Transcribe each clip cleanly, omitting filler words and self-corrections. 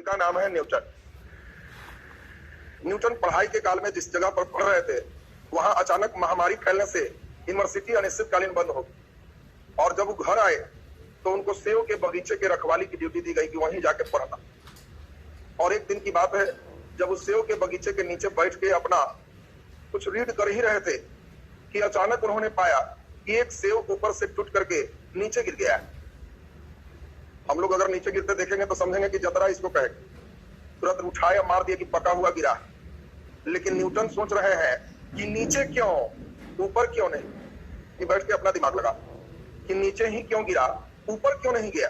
जिनका नाम है न्यूटन। न्यूटन पढ़ाई के काल में जिस जगह पर पढ़ रहे थे वहां अचानक महामारी फैलने से यूनिवर्सिटी अनिश्चितकालीन बंद हो गई और जब वो घर आए तो उनको सेव के बगीचे के रखवाली की ड्यूटी दी गई कि वहीं जाके पढ़ना। और एक दिन की बात है, जब उस सेव के बगीचे के नीचे बैठ के अपना कुछ रीड कर ही रहे थे कि अचानक उन्होंने पाया कि एक सेव ऊपर से टूट करके नीचे गिर गया है। हम लोग अगर नीचे गिरते देखेंगे तो समझेंगे कि जतरा इसको कहे, तुरंत उठाया मार दिया कि पका हुआ गिरा। लेकिन न्यूटन सोच रहे हैं कि नीचे क्यों, ऊपर क्यों नहीं। कि बैठ के अपना दिमाग लगा कि नीचे ही क्यों गिरा, ऊपर क्यों नहीं गया।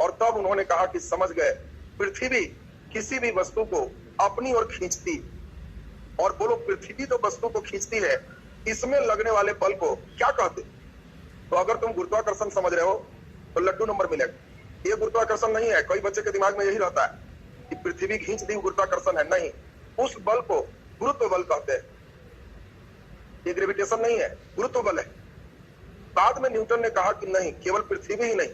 और तब उन्होंने कहा कि समझ गए, पृथ्वी किसी भी वस्तु को अपनी ओर खींचती। और बोलो, पृथ्वी तो वस्तु को खींचती है, इसमें लगने वाले बल को क्या कहते। तो अगर तुम गुरुत्वाकर्षण समझ रहे हो तो लड्डू नंबर मिलेगा। ये गुरुत्वाकर्षण नहीं है। कई बच्चे के दिमाग में यही रहता है कि पृथ्वी खींच दी गुरुत्वाकर्षण है। नहीं, उस बल को गुरुत्व बल कहते हैं। ये ग्रेविटेशन नहीं है, गुरुत्व बल है। बाद में न्यूटन ने कहा कि नहीं, केवल पृथ्वी ही नहीं,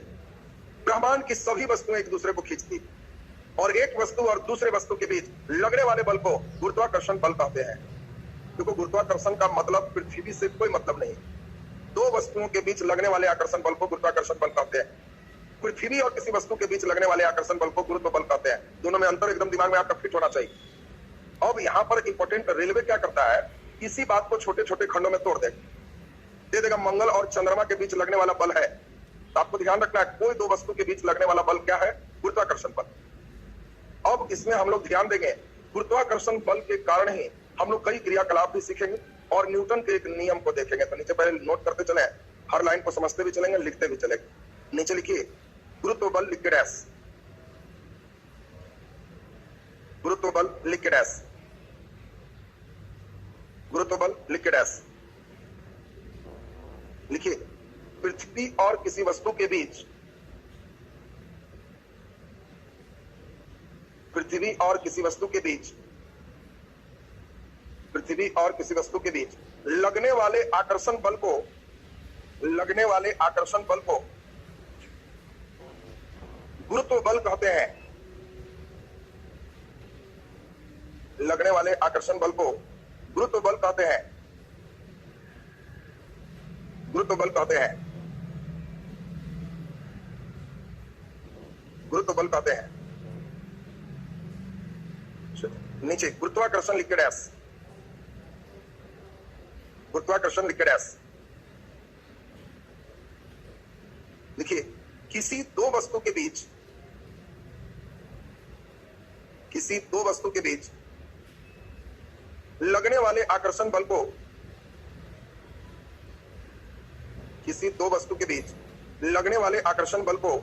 ब्रह्मांड की सभी वस्तुएं एक दूसरे को खींचती और एक वस्तु और दूसरे वस्तु के बीच लगने वाले बल को गुरुत्वाकर्षण बल कहते हैं। क्योंकि गुरुत्वाकर्षण का मतलब पृथ्वी से कोई मतलब नहीं। दो वस्तुओं के बीच लगने वाले आकर्षण बल को गुरुत्वाकर्षण बल कहते हैं। पृथ्वी और किसी वस्तु के बीच लगने वाले आकर्षण बल को गुरुत्व बल कहते हैं। दोनों में अंतर एकदम दिमाग में आपका फिट होना चाहिए। अब यहाँ पर इंपॉर्टेंट, रेलवे क्या करता है, इसी बात को छोटे छोटे खंडों में तोड़ दे देगा। मंगल और चंद्रमा के बीच लगने वाला बल है, तो आपको ध्यान रखना है कोई दो वस्तु के बीच लगने वाला बल क्या है, गुरुत्वाकर्षण बल। अब इसमें हम लोग ध्यान देंगे, गुरुत्वाकर्षण बल के कारण ही हम लोग कई क्रियाकलाप भी सीखेंगे और न्यूटन के एक नियम को देखेंगे। तो नीचे पहले नोट करते चले, हर लाइन को समझते भी चलेंगे, लिखते भी चलेंगे। नीचे लिखिए, गुरुत्व बल लिख के डैश, गुरुत्व बल लिख के डैश, गुरुत्व बल लिख के डैश। लिखिए, पृथ्वी और किसी वस्तु के बीच, पृथ्वी और किसी वस्तु के बीच, पृथ्वी और किसी वस्तु के बीच लगने वाले आकर्षण बल को, लगने वाले आकर्षण बल को गुरुत्व बल कहते हैं। लगने वाले आकर्षण बल को गुरुत्व बल कहते हैं, गुरुत्व बल कहते हैं, गुरुत्व बल कहते हैं। नीचे गुरुत्वाकर्षण लिख के डैश, गुरुत्वाकर्षण लिख के डैश। लिखिए, किसी दो वस्तु के बीच, किसी दो वस्तु के बीच लगने वाले आकर्षण बल को, किसी दो वस्तु के बीच लगने वाले आकर्षण बल को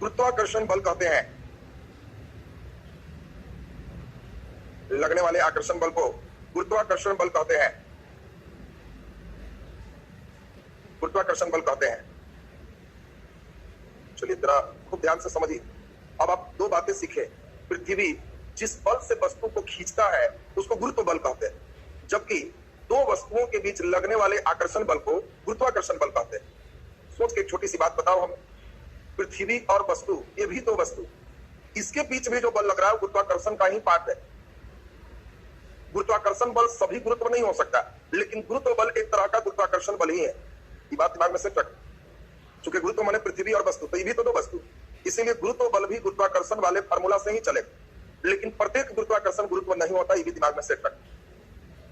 गुरुत्वाकर्षण बल कहते हैं। लगने वाले आकर्षण बल को गुरुत्वाकर्षण बल कहते हैं, गुरुत्वाकर्षण बल कहते हैं। चलिए जरा खूब ध्यान से समझिए। अब आप दो बातें सीखे। पृथ्वी जिस बल से वस्तु को खींचता है उसको गुरुत्व बल कहते हैं, जबकि दो वस्तुओं के बीच लगने वाले आकर्षण बल को गुरुत्वाकर्षण बल कहते हैं। सोच के एक छोटी सी बात बताओ हमें, पृथ्वी और वस्तु, ये भी दो वस्तु, इसके बीच में जो बल लग रहा है गुरुत्वाकर्षण का ही पार्ट है। गुरुत्वाकर्षण बल सभी गुरुत्व नहीं हो सकता, लेकिन गुरुत्व बल एक तरह का गुरुत्वाकर्षण बल ही है। ये बात दिमाग में सेट रख। चूंकि गुरुत्व माने पृथ्वी और वस्तु, तो ये भी तो दो वस्तु, इसीलिए गुरुत्व बल भी गुरुत्वाकर्षण वाले फार्मूला से ही चले। लेकिन प्रत्येक गुरुत्वाकर्षण गुरुत्व नहीं होता, ये भी दिमाग में सेट रख।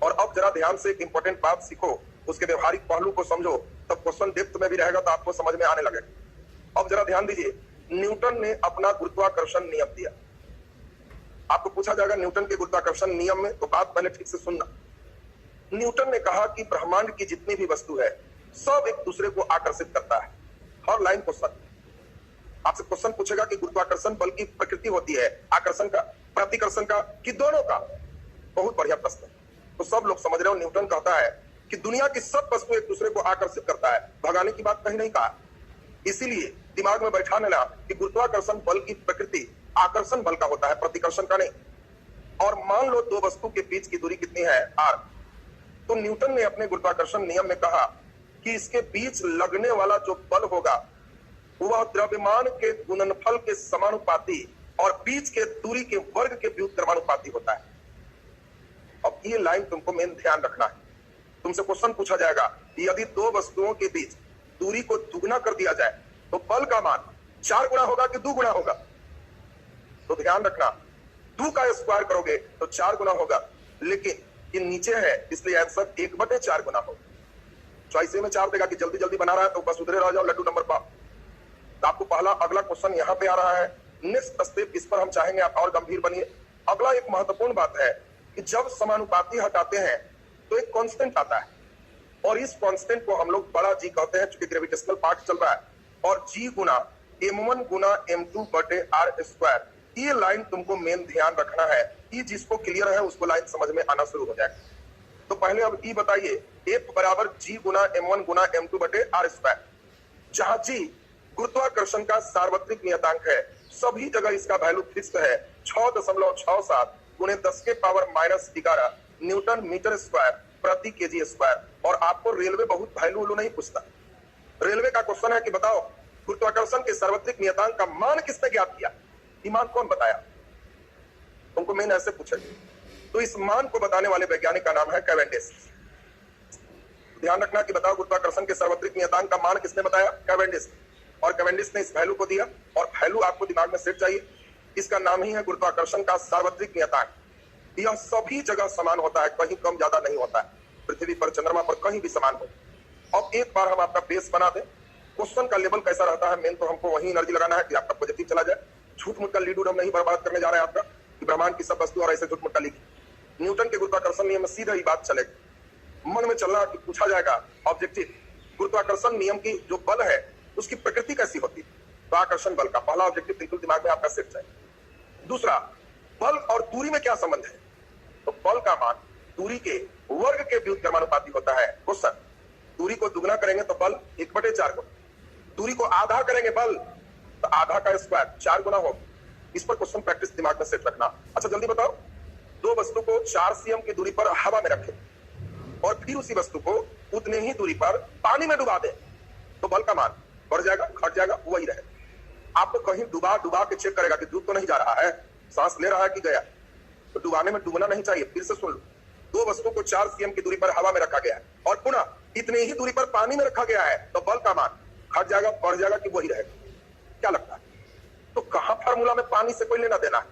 और अब जरा ध्यान से एक इंपॉर्टेंट बात सीखो, उसके व्यवहारिक पहलू को समझो, तब क्वेश्चन डेप्थ में भी रहेगा तो आपको समझ में आने लगेगा। अब जरा ध्यान दीजिए, न्यूटन ने अपना गुरुत्वाकर्षण नियम दिया। आपको पूछा जाएगा न्यूटन के गुरुत्वाकर्षण नियम में, तो बात पहले ठीक से सुनना। न्यूटन ने कहा कि ब्रह्मांड की जितनी भी वस्तु है सब एक दूसरे को आकर्षित करता है। हर लाइन क्वेश्चन, आपसे क्वेश्चन पूछेगा कि गुरुत्वाकर्षण बल की प्रकृति होती है आकर्षण का, प्रतिकर्षण का, कि दोनों का। बहुत बढ़िया प्रश्न। तो सब लोग समझ रहे हो, न्यूटन कहता है कि दुनिया की सब वस्तु एक दूसरे को आकर्षित करता है, भगाने की बात कहीं नहीं कहा। इसीलिए दिमाग में बैठाने लगा कि गुरुत्वाकर्षण बल की प्रकृति आकर्षण बल का होता है, प्रतिकर्षण का नहीं। और मान लो दो वस्तु के बीच की दूरी कितनी है, r। तो न्यूटन ने अपने गुरुत्वाकर्षण नियम में कहा कि इसके बीच लगने वाला जो बल होगा वह द्रव्यमान के गुणनफल के समानुपाती और बीच के दूरी के वर्ग के व्युत्क्रमानुपाती होता है। अब ये लाइन तुमको मेन ध्यान रखना है। तुमसे क्वेश्चन पूछा जाएगा कि यदि दो वस्तुओं के बीच दूरी को दुगना कर दिया जाए तो बल का मान 4 गुना होगा कि 2 गुना होगा? तो ध्यान रखना, 2 का स्क्वायर करोगे तो 4 गुना होगा, लेकिन ये नीचे है इसलिए आंसर 1/4 गुना होगा। चॉइस में 4 देगा कि जल्दी जल्दी बना रहा है तो बस उधरे रह जाओ लड्डू नंबर पाओ। तो आपको पहला अगला क्वेश्चन यहाँ पे आ रहा है। नेक्स्ट स्टेप, इस पर हम चाहेंगे आप और गंभीर बनिए। अगला एक महत्वपूर्ण बात है कि जब समानुपाती हटाते हैं तो एक कांस्टेंट आता है और इस कांस्टेंट को हम लोग बड़ा जी कहते हैं, चूंकि ग्रेविटेशनल पार्ट चल रहा है, और जी गुना m1 गुना m2 बटे आर स्क्वायर। ये लाइन तुमको मेन ध्यान रखना है। ये जिसको क्लियर है उसको लाइन समझ में आना शुरू हो जाएगा। तो पहले अब ये बताइए, F बराबर जी गुना m1 गुना m2 बटे आर स्क्वायर, जहां जी गुरुत्वाकर्षण का सार्वत्रिक नियतांक है, सभी जगह इसका वैल्यू फिक्स है 6.67 गुणे 10 के पावर -11 न्यूटन मीटर स्क्वायर प्रति केजी स्क्वायर। और आपको रेलवे बहुत वैल्यू नहीं पूछता। रेलवे का क्वेश्चन है कि बताओ गुरुत्वाकर्षण के सार्वत्रिक नियतांक का मान किसने ज्ञात किया? ये मान कौन बताया? तुमको मैंने ऐसे पूछा। तो इस मान को बताने वाले वैज्ञानिक का नाम है कैवेंडिश। ध्यान रखना कि बताओ गुरुत्वाकर्षण के सार्वत्रिक नियतांक का मान किसने बताया? कैवेंडिश। और कैवेंडिश ने इस वैल्यू को दिया और वैल्यू आपको दिमाग में सेट चाहिए। इसका नाम ही है गुरुत्वाकर्षण का सार्वत्रिक नियतांक। यह सभी जगह समान होता है, कहीं कम ज्यादा नहीं होता है। पृथ्वी पर, चंद्रमा पर कहीं भी समान हो। अब एक बार हम आपका बेस बना दें, क्वेश्चन का लेवल कैसा रहता है, मेन तो हमको वही एनर्जी लगाना है कि आपका पॉजिटिव चला जाए। झूठ मूठ का लीड हम नहीं बर्बाद करने जा रहे हैं आपका कि ब्रह्मांड की सब वस्तु और ऐसे झूठ मूठ का लिखी। न्यूटन के गुरुत्वाकर्षण नियम में सीधा ही बात चलेगी। मन में चलना कि पूछा जाएगा ऑब्जेक्टिव, गुरुत्वाकर्षण नियम की जो बल है उसकी प्रकृति कैसी होती है? तो आकर्षण बल का पहला ऑब्जेक्टिव बिल्कुल दिमाग में आपका सेट चाहिए। दूसरा, बल और दूरी में क्या संबंध है? तो बल का मान दूरी के वर्ग के व्युत्क्रमानुपाती होता है। क्वेश्चन, दूरी को दुगना करेंगे तो बल 1/4 गुना, दूरी को आधा करेंगे बल तो आधा का स्क्वायर 4 गुना होगा। इस पर क्वेश्चन प्रैक्टिस दिमाग में सेट रखना। अच्छा जल्दी बताओ, दो वस्तु को 4 cm की दूरी पर हवा में रखें और फिर उसी वस्तु को उतने ही दूरी पर पानी में डुबा दें तो बल का मान बढ़ जाएगा, घट जाएगा, वही रहे। आपको कहीं डुबा डुबा के चेक करेगा कि डूब तो नहीं जा रहा है, सांस ले रहा है कि गया। तो डुबाने में डूबना नहीं चाहिए। फिर से सुन लो, दो वस्तु को 4 cm की दूरी पर हवा में रखा गया है और पुनः इतने ही दूरी पर पानी में रखा गया है तो बल का मान घट जाएगा, बढ़ जाएगा कि वही रहेगा? क्या लगता है? तो कहां फार्मूला में पानी से कोई लेना देना है?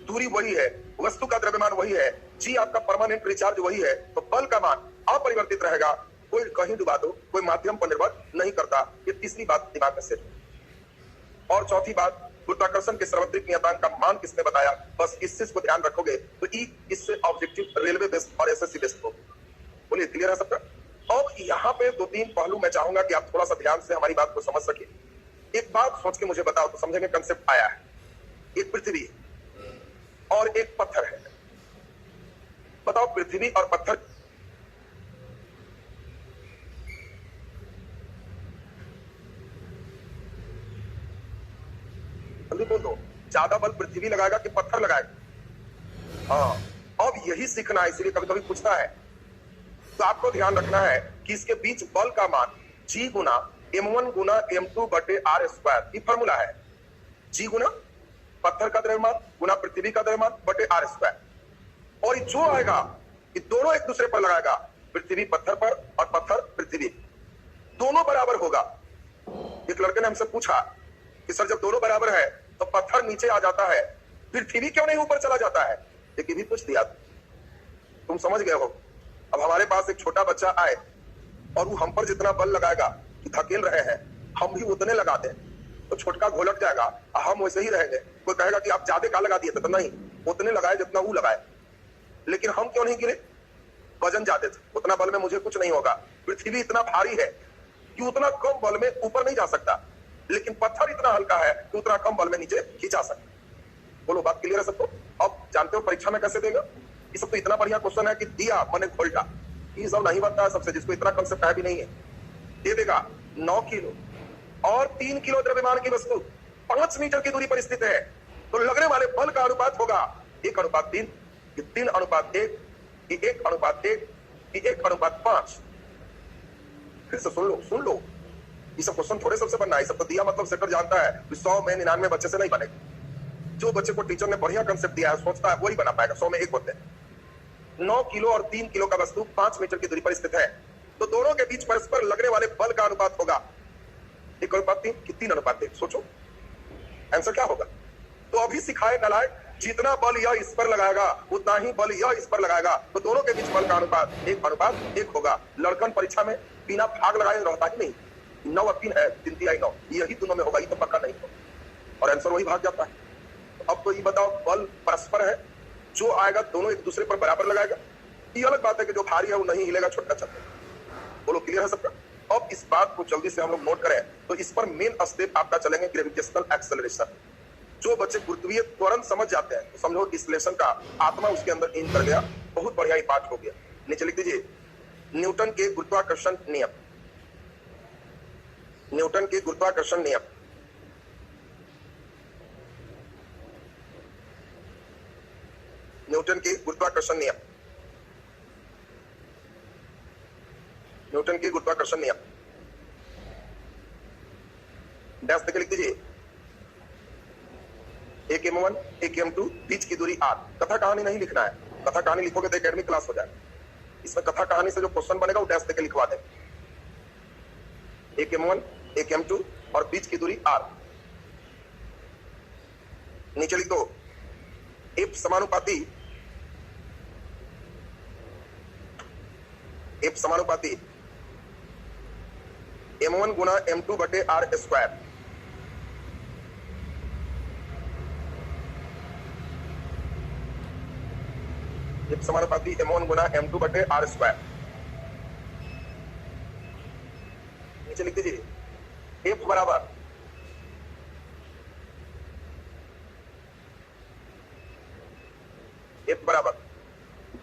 दूरी वही है, वस्तु का द्रव्यमान वही है, जी आपका परमानेंट रिचार्ज वही है, तो बल का मान अपरिवर्तित रहेगा। कोई कहीं डुबा दो, कोई माध्यम पर निर्भर नहीं करता। ये तीसरी बात दिमाग में सेट। और चौथी बात, गुरुत्वाकर्षण के सार्वत्रिक नियतांक का मान किसने बताया? बस इस चीज को ध्यान रखोगे तो इससे ऑब्जेक्टिव रेलवे बेस्ड और एसएससी बेस्ड हो। बोलिए क्लियर है सबका? अब यहाँ पे 2-3 पहलू मैं चाहूंगा कि आप थोड़ा सा ध्यान से हमारी बात को समझ सके। एक बात सोच के मुझे बताओ तो समझेंगे कंसेप्ट आया है। एक पृथ्वी और एक पत्थर है। बताओ पृथ्वी और पत्थर बोलो, ज्यादा बल पृथ्वी लगाएगा कि पत्थर लगाएगा? हाँ, अब यही सीखना है, इसलिए कभी कभी पूछता है। तो आपको ध्यान रखना है कि इसके बीच बल का मान जी गुना m1 गुना m2 बटे आर स्क्वायर, ये फॉर्मूला है। जी गुना पत्थर का द्रव्यमान गुना पृथ्वी का द्रव्यमान बटे आर स्क्वायर। और जो आएगा ये दोनों एक दूसरे पर लगाएगा, पृथ्वी पत्थर पर और पत्थर पृथ्वी, दोनों बराबर होगा। एक लड़के ने हमसे पूछा कि सर जब दोनों बराबर है तो पत्थर नीचे आ जाता है, पृथ्वी क्यों नहीं ऊपर चला जाता है? ये भी पूछ दिया, तुम समझ गए हो। अब हमारे पास एक छोटा बच्चा आए और वो हम पर जितना बल लगाएगा कि धकेल रहे हैं, हम भी उतने लगा दें तो छोटका घोलट जाएगा, हम वैसे ही रहेंगे। कोई कहेगा कि आप ज्यादा का लगा दिए थे, तो नहीं, उतने लगाए जितना वो लगाए। लेकिन हम क्यों नहीं गिरे? वजन ज्यादा थे, उतना बल में मुझे कुछ नहीं होगा। पृथ्वी इतना भारी है कि उतना कम बल में ऊपर नहीं जा सकता, लेकिन पत्थर इतना हल्का है कि उतना कम बल में नीचे खींचा सकता। बोलो बात क्लियर है सबको? अब जानते हो परीक्षा में कैसे देगा? ये सब तो इतना बढ़िया क्वेश्चन है कि दिया मैंने घोल्टा, ये सब नहीं बनता है सबसे, जिसको इतना कंसेप्ट है भी नहीं है। दे देगा 9 किलो और 3 किलो द्रव्यमान की वस्तु 5 मीटर की दूरी पर स्थित है, तो लगने वाले बल का अनुपात होगा 1:3, 3:1, 1:1, 1:5। फिर से सुन लो, ये सब क्वेश्चन थोड़े सबसे बनना है, सब तो दिया मतलब सेटर जानता है कि 100 में 99 बच्चे से नहीं बनेगा। जो बच्चे को टीचर ने बढ़िया कंसेप्ट दिया है सोचता है वही बना पाएगा। 100 में 1 होते हैं। 9 किलो और 3 किलो का वस्तु 5 मीटर की दूरी पर स्थित है तो दोनों के बीच परस्पर लगने वाले बल का अनुपात होगा 1:3 कि 3:1। सोचो आंसर क्या होगा। तो अभी सिखाए नलायक, जितना बल यह इस पर लगाएगा उतना ही बल यह इस पर लगाएगा, तो दोनों के बीच बल का अनुपात 1:1 होगा। लड़कन परीक्षा में बिना भाग लगाए रहता ही नहीं। 9 और 3 है, 3 3 9, यही दोनों में होगा, ये तो पक्का नहीं होगा और आंसर वही भाग जाता है। तो अब तो ये बताओ बल परस्पर है, जो आएगा दोनों एक दूसरे पर बराबर लगाएगा। ये अलग बात है कि जो भारी है वो नहीं हिलेगा, छोटा चलता। बोलो क्लियर है सबका। अब इस बात को जल्दी से हम लोग नोट करें तो इस पर मेन स्टेप आपका चलेंगे ग्रेविटेशनल एक्सेलरेशन। जो बच्चे गुरुत्वीय त्वरण समझ जाते हैं तो समझो इस लेसन का आत्मा उसके अंदर इन कर गया। बहुत बढ़िया ये पाठ हो गया। नीचे लिख दीजिए न्यूटन के गुरुत्वाकर्षण नियम। न्यूटन के गुरुत्वाकर्षण नियम। न्यूटन के गुरुत्वाकर्षण नियम। न्यूटन के गुरुत्वाकर्षण नियम डैश देके लिख दीजिए। एक m1 एक m2 बीच की दूरी r। कथा कहानी नहीं लिखना है, कथा कहानी लिखोगे तो एकेडमिक क्लास हो जाएगा। इसमें कथा कहानी से जो क्वेश्चन बनेगा वो डैश देके लिखवा दें। एक m1 एक m2 और बीच की दूरी r। नीचे लिख दो F समानुपाती m1 गुना m2 बटे r स्क्वायर। F समानुपाती m1 गुना m2 बटे r स्क्वायर। नीचे लिख दीजिए F बराबर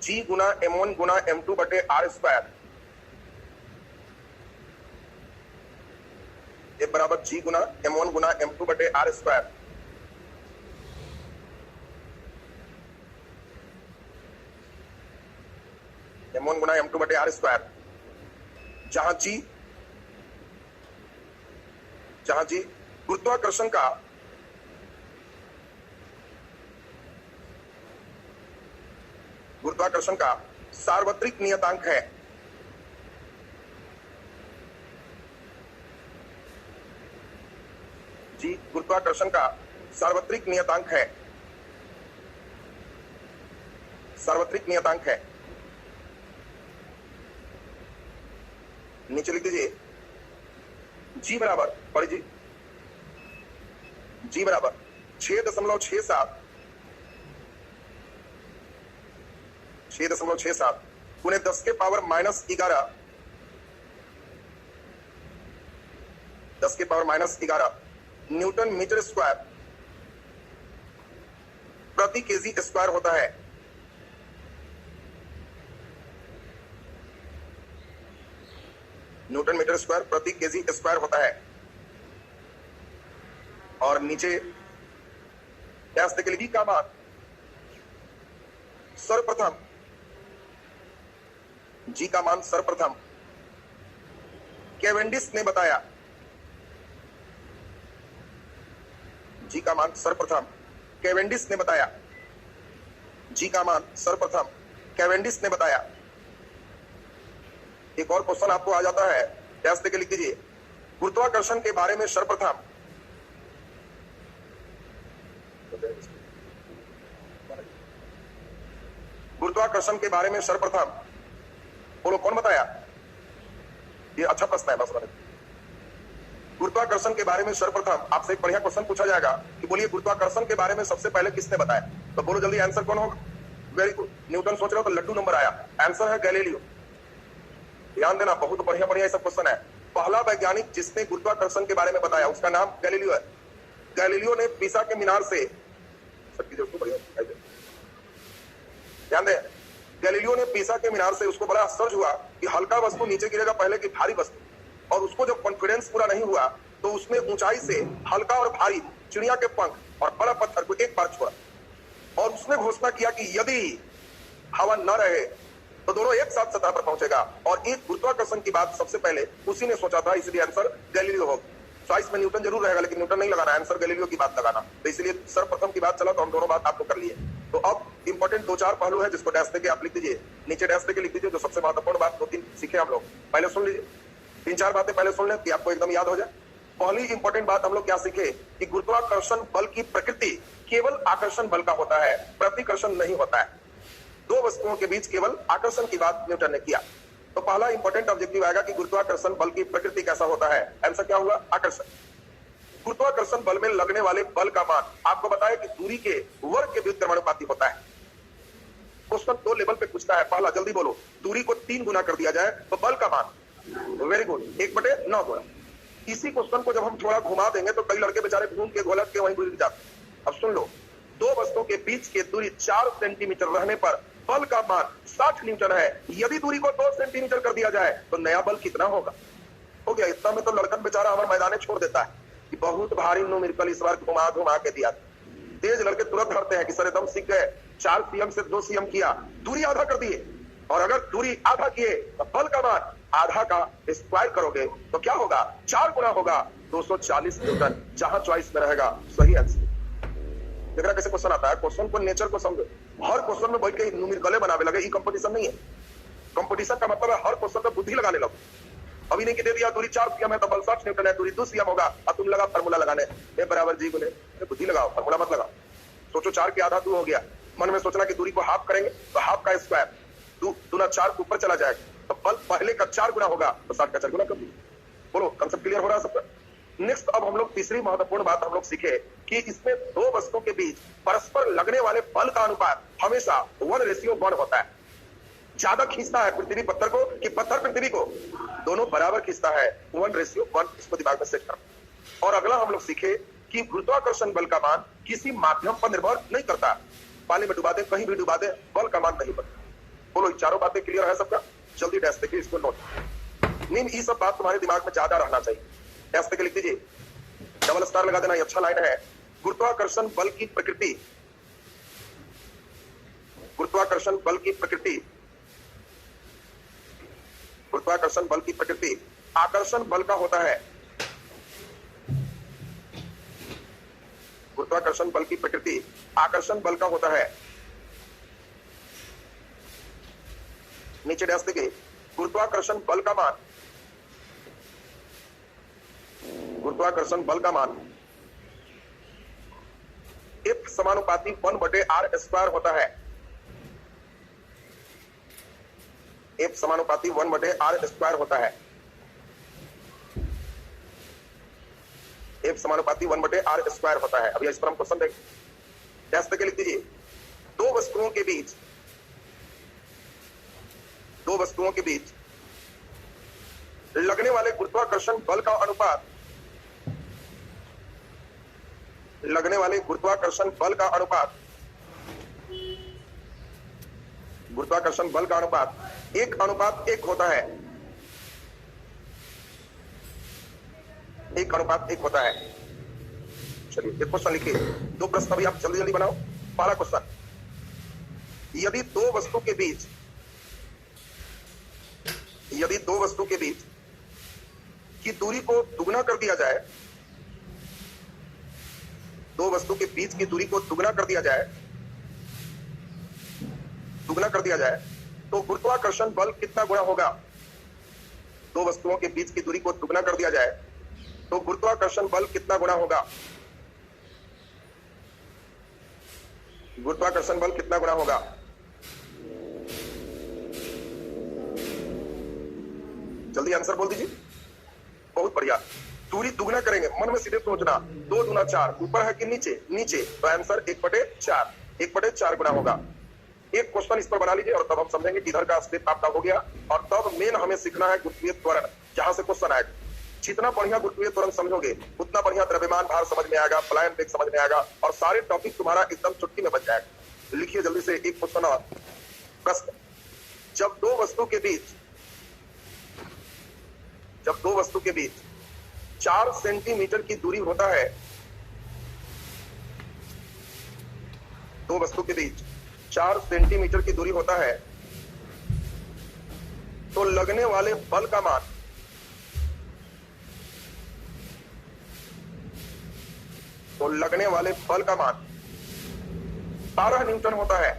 G गुना m1 गुना m2 बटे r स्क्वायर। F बराबर G गुना m1 गुना m2 बटे r स्क्वायर। m1 गुना m2 बटे r स्क्वायर, जहां G गुरुत्वाकर्षण का सार्वत्रिक नियतांक है। G गुरुत्वाकर्षण का सार्वत्रिक नियतांक है। सार्वत्रिक नियतांक है। नीचे लिख दीजिए G बराबर पढ़ी जी G बराबर 6.67 गुने 10 के पावर -11 10 के पावर -11 न्यूटन मीटर स्क्वायर प्रति केजी स्क्वायर होता है। न्यूटन मीटर स्क्वायर प्रति केजी स्क्वायर होता है। और नीचे डैश देके लिखी का मान सर्वप्रथम जी का मान सर्वप्रथम कैवेंडिश ने बताया। जी का मान सर्वप्रथम कैवेंडिश ने बताया। जी का मान सर्वप्रथम कैवेंडिश ने बताया। एक और क्वेश्चन आपको आ जाता है, डैश देके लिख दीजिए गुरुत्वाकर्षण के बारे में सर्वप्रथम गुरुत्वाकर्षण के बारे में सर्वप्रथम बोलो कौन बताया। ये अच्छा प्रश्न है। बस गुरुत्वाकर्षण के बारे में सर्वप्रथम आपसे एक बढ़िया क्वेश्चन पूछा जाएगा कि बोलिए गुरुत्वाकर्षण के बारे में सबसे पहले किसने बताया। तो बोलो जल्दी आंसर कौन होगा। वेरी गुड, न्यूटन सोच रहे हो तो लड्डू नंबर आया। आंसर है गैलीलियो। ध्यान देना, बहुत बढ़िया बढ़िया सब क्वेश्चन है। पहला वैज्ञानिक जिसने गुरुत्वाकर्षण के बारे में बताया उसका नाम गैलीलियो है। गैलीलियो ने पीसा के मीनार से ध्यान दें, गैलीलियो ने पीसा के मीनार से उसको बड़ा आश्चर्य हुआ कि हल्का वस्तु नीचे गिरेगा पहले कि भारी वस्तु, और उसको जब कॉन्फिडेंस पूरा नहीं हुआ तो उसने ऊंचाई से हल्का और भारी चिड़िया के पंख और बड़ा पत्थर को एक बार छोड़ा और उसने घोषणा किया कि यदि हवा न रहे तो दोनों एक साथ सतह पर पहुंचेगा। और एक गुरुत्वाकर्षण की बात सबसे पहले उसी ने सोचा था, इसलिए आंसर गैलीलियो होगा। चॉइस में न्यूटन जरूर रहेगा, लेकिन न्यूटन नहीं लगाना, आंसर गैलीलियो की बात लगाना। तो इसलिए सर्वप्रथम की बात चला, तो हम दोनों बात आपको कर लिए। तो अब इंपॉर्टेंट 2-4 पहलू है, जिसको डैश देके आप लिख दीजिए, नीचे डैश देके लिख दीजिए। जो सबसे महत्वपूर्ण बात 2-3 सीखे हम लोग, पहले सुन लीजिए। 3-4 बातें पहले सुन लें कि आपको एकदम याद हो जाए। पहली इंपॉर्टेंट बात हम लोग क्या सीखे कि गुरुत्वाकर्षण बल की प्रकृति केवल आकर्षण बल का होता है, प्रतिकर्षण नहीं होता है। दो वस्तुओं के बीच केवल आकर्षण की बात न्यूटन ने किया। तो पहला इंपॉर्टेंट ऑब्जेक्टिव आएगा कि गुरुत्वाकर्षण बल की प्रकृति कैसा होता है। आंसर क्या हुआ? आकर्षण। गुरुत्वाकर्षण बल में लगने वाले बल का मान आपको बताया कि दूरी के वर्ग के विरुद्ध क्रमानुपाती होता है। क्वेश्चन 2 लेवल पे पूछता है। पहला, जल्दी बोलो, दूरी को 3 गुना कर दिया जाए तो बल का मान, वेरी गुड, 1/9 गुना। इसी क्वेश्चन को जब हम थोड़ा घुमा देंगे तो कई लड़के बेचारे घूम के घोलट के वहीं भूल जाते। अब सुन लो, दो वस्तुओं के बीच की दूरी 4 सेंटीमीटर रहने पर बल का मान 60 न्यूटन है। यदि दूरी को 2 सेंटीमीटर कर दिया जाए तो नया बल कितना होगा? हो गया। इतना में तो लड़कन बेचारा हमारे मैदाने छोड़ देता है कि बहुत भारी न्यूमेरिकल इस बार घुमा घुमा के दिया। तेज लड़के तुरंत हटते हैं कि सर एकदम सीख गए, 4 सीएम से 2 सीएम किया, दूरी आधा कर दिए। और अगर दूरी आधा किए तो बल का मान आधा का स्क्वायर करोगे तो क्या होगा? 4 गुना होगा, 240 न्यूटन। जहां चॉइस में रहेगा सही आंसर। देखना कैसे क्वेश्चन आता है। क्वेश्चन को, नेचर को समझो। हर क्वेश्चन में बैठ के न्यूमेरिकल बनावे लगे, ये कंपटीशन नहीं है। कंपटीशन का मतलब है हर क्वेश्चन में बुद्धि लगाने लगो। अभी नहीं कि दे दिया दूरी 4 सीएम है तो बल 60 न्यूटन है, दूरी 2 सीएम होगा, अब तुम लगा फार्मूला लगाने, ए बराबर जी गुने। बुद्धि लगाओ, फार्मूला मत लगाओ। सोचो 4 के आधा 2 हो गया, मन में सोचना कि दूरी को हाफ करेंगे तो हाफ का स्क्वायर, 2 दूना 4 के ऊपर चला जाएगा तो बल पहले का 4 गुना होगा तो 60 का 4 गुना कर दीजिए। बोलो, कंसेप्ट क्लियर हो रहा है सबका? नेक्स्ट, अब हम लोग तीसरी महत्वपूर्ण बात हम लोग सीखे कि इसमें दो वस्तुओं के बीच परस्पर लगने वाले बल का अनुपात हमेशा 1:1 होता है। ज्यादा खींचता है पृथ्वी पत्थर को कि पत्थर पृथ्वी को? दोनों बराबर खींचता है, 1:1। इसको दिमाग में सेट कर। और अगला हम लोग सीखे कि गुरुत्वाकर्षण बल का मान किसी माध्यम पर निर्भर नहीं करता। पानी में डुबा दे, कहीं भी डुबा दे, बल का मान नहीं बनता। बोलो, चारों बातें क्लियर है सबका? जल्दी डैश देखिए, इसको नोट। नीम, ये सब बात तुम्हारे दिमाग में ज्यादा रहना चाहिए। डैश देके लिख दीजिए, डबल स्टार लगा देना, ये अच्छा लाइन है। गुरुत्वाकर्षण बल की प्रकृति, गुरुत्वाकर्षण बल की प्रकृति, गुरुत्वाकर्षण बल की प्रकृति आकर्षण बल का होता है। गुरुत्वाकर्षण बल की प्रकृति आकर्षण बल का होता है। नीचे डैश देखिए, गुरुत्वाकर्षण बल का मान, गुरुत्वाकर्षण बल का मान F समानुपाती 1/r² होता है। F समानुपाती 1/r² होता है। F समानुपाती 1/r² होता है। अभी इस पर हम क्वेश्चन देखें। डैश देके लिख दीजिए, दो वस्तुओं के बीच लगने वाले गुरुत्वाकर्षण बल का अनुपात, लगने वाले गुरुत्वाकर्षण बल का अनुपात, गुरुत्वाकर्षण बल का अनुपात 1:1 होता है। 1:1 होता है। चलिए एक क्वेश्चन लिखिए, 2 प्रश्न अभी आप जल्दी जल्दी बनाओ। पहला क्वेश्चन, यदि दो वस्तु के बीच की दूरी को दुगना कर दिया जाए, दो वस्तु के बीच की दूरी को दुगना कर दिया जाए तो गुरुत्वाकर्षण बल कितना गुना होगा? दो वस्तुओं के बीच की दूरी को दुगना कर दिया जाए तो गुरुत्वाकर्षण बल कितना गुना होगा? गुरुत्वाकर्षण बल कितना गुना होगा? जल्दी आंसर बोल दीजिए। बहुत बढ़िया। दूरी दुगना करेंगे, मन में सीधे सोचना, 2 दूना 4, ऊपर है कि नीचे? नीचे, तो आंसर 1/4, 1/4 गुना होगा। एक क्वेश्चन इस पर बना लीजिए और तब हम समझेंगे कि इधर का स्टेप आपका हो गया। और तब मेन हमें सीखना है गुरुत्वीय त्वरण, जहां से क्वेश्चन आएगा। जितना बढ़िया गुरुत्वीय त्वरण समझोगे उतना बढ़िया द्रव्यमान भार समझ में आएगा, पलायन वेग समझ में आएगा और सारे टॉपिक तुम्हारा एकदम चुटकी में बच जाएगा। लिखिए जल्दी से एक क्वेश्चन और। प्रश्न, जब दो वस्तु के बीच 4 सेंटीमीटर की दूरी होता है, दो वस्तु के बीच 4 सेंटीमीटर की दूरी होता है तो लगने वाले बल का मान तो लगने वाले बल का मान 12 न्यूटन होता है।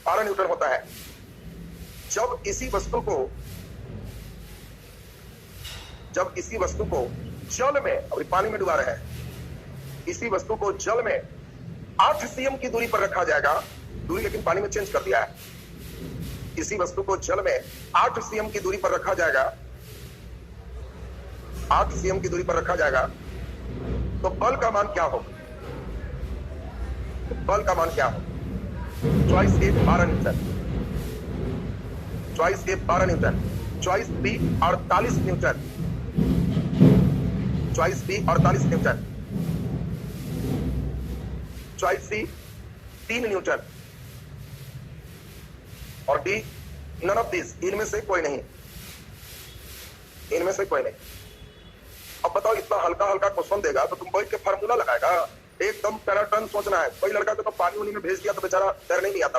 12 न्यूटन होता है। जब इसी वस्तु को जल में, अभी पानी में डुबा रहे हैं, इसी वस्तु को जल में 8 सीएम की दूरी पर रखा जाएगा। दूरी लेकिन पानी में चेंज कर दिया है। इसी वस्तु को जल में 8 सीएम की दूरी पर रखा जाएगा, 8 सीएम की दूरी पर रखा जाएगा, तो बल का मान क्या होगा? बल का मान क्या होगा? Choice A 12 newton, choice A 12 newton, choice B 48 newton, choice B 48 newton, choice C 3 newton और डी नन ऑफ दिस, इनमें से कोई नहीं, इनमें से कोई नहीं। अब बताओ, इतना हल्का हल्का क्वेश्चन देगा तो तुम बैठ के फार्मूला लगाएगा? एकदम पैराटर्न सोचना है। कोई लड़का को तो पानी उनी में भेज दिया तो बेचारा तैरने नहीं आता,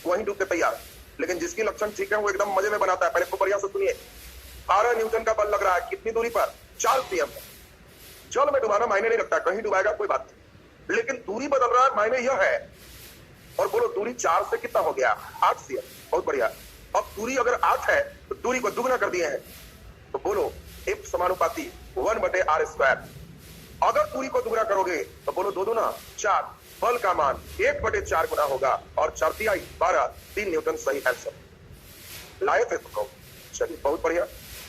वहीं डूब के तैयार। लेकिन जिसकी लक्षण ठीक है वो एकदम मजे में बनाता है। पहले को बढ़िया से सुनिए। 12 न्यूटन का बल लग रहा है, कितनी दूरी पर? 4 सीएम। जल में डुबाना मायने नहीं रखता, कहीं डुबाएगा कोई बात नहीं, लेकिन दूरी बदल रहा है, मायने यह है। और बोलो दूरी 4 से कितना हो गया? 8 सीएम। बहुत बढ़िया। अब दूरी अगर 8 है तो दूरी को दुगना कर दिए हैं, तो बोलो F समानुपाती 1/r²। अगर दूरी को दुगना करोगे तो बोलो 2 दूना 4, बल का मान 1/4 गुना होगा और 4 तिहाई 12, 3 न्यूटन सही आंसर। लाए थे तुम लोग? चलिए बहुत बढ़िया।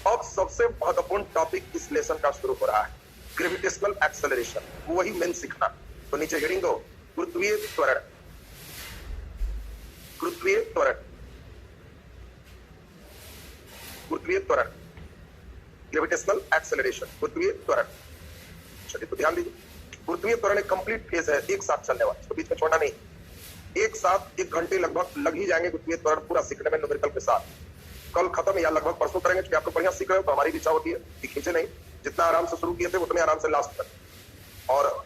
अब सबसे महत्वपूर्ण टॉपिक इस लेसन का शुरू हो रहा है, ग्रेविटेशनल एक्सेलरेशन। वही मेन सीखना। तो नीचे हेडिंग दो, गुरुत्वीय त्वरण। गुरुत्वीय त्वरण, गुरुत्वीय त्वरण, ग्रेविटेशनल एक्सेलरेशन, गुरुत्वीय त्वरण। चलिए तो ध्यान दीजिए, गुरुत्वीय त्वरण एक कंप्लीट फेज है, एक साथ चलने वाला, तो बीच में छोड़ना नहीं। एक साथ 1 घंटे लगभग लग ही जाएंगे गुरुत्वीय त्वरण पूरा सीखने में न्यूमेरिकल के साथ। कल खत्म या लगभग परसों करेंगे, क्योंकि आप लोग बढ़िया सीख रहे हो तो हमारी भी इच्छा होती है कि खींचे नहीं, जितना आराम से शुरू किए थे उतने आराम से लास्ट तक। और